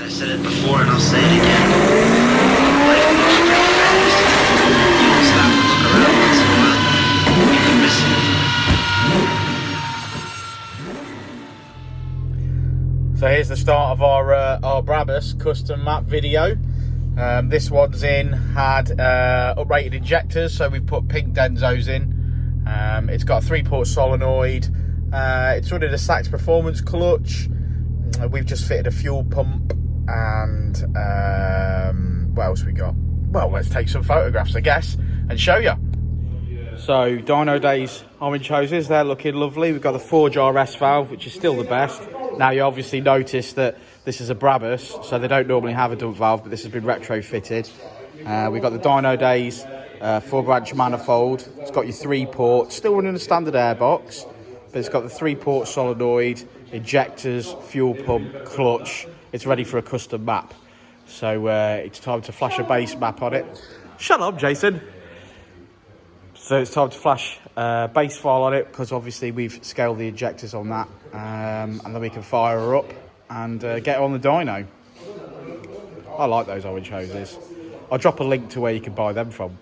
I said it before and I'll say it again. Life moves pretty fast. You don't stop and look around once in a while, you can miss it. So here's the start of our Brabus custom map video. This one's had uprated injectors, so we've put pink Denzos in. It's got a 3-port solenoid. It's running a Sachs Performance clutch. We've just fitted a fuel pump, and what else we got? Well, let's take some photographs, I guess, and show you. So Dynodaze orange hoses, they're looking lovely. We've got the 4-jar S valve, which is still the best. Now you obviously notice that this is a Brabus, so they don't normally have a dump valve, but this has been retrofitted. We've got the Dynodaze 4-branch manifold. It's got your 3 ports, still running a standard airbox, but it's got the 3-port solenoid, injectors, fuel pump, clutch. It's ready for a custom map. So it's time to flash a base map on it. Shut up, Jason. So it's time to flash a base file on it, because obviously we've scaled the injectors on that, and then we can fire her up and get on the dyno. I like those orange hoses. I'll drop a link to where you can buy them from.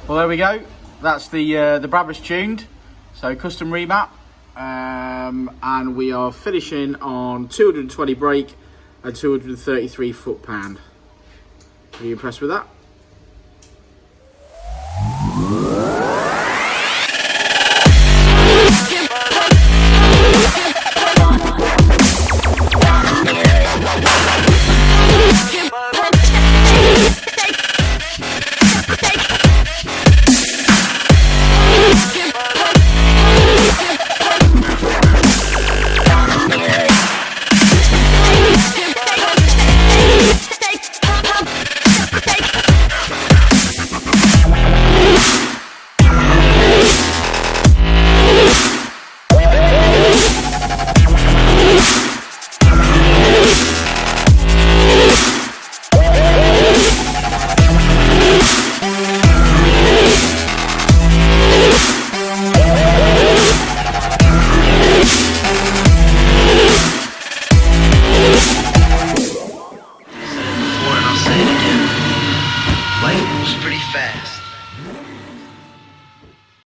Well, there we go. That's the Brabus tuned. So custom remap, and we are finishing on 220 brake and 233 foot-pound. Are you impressed with that?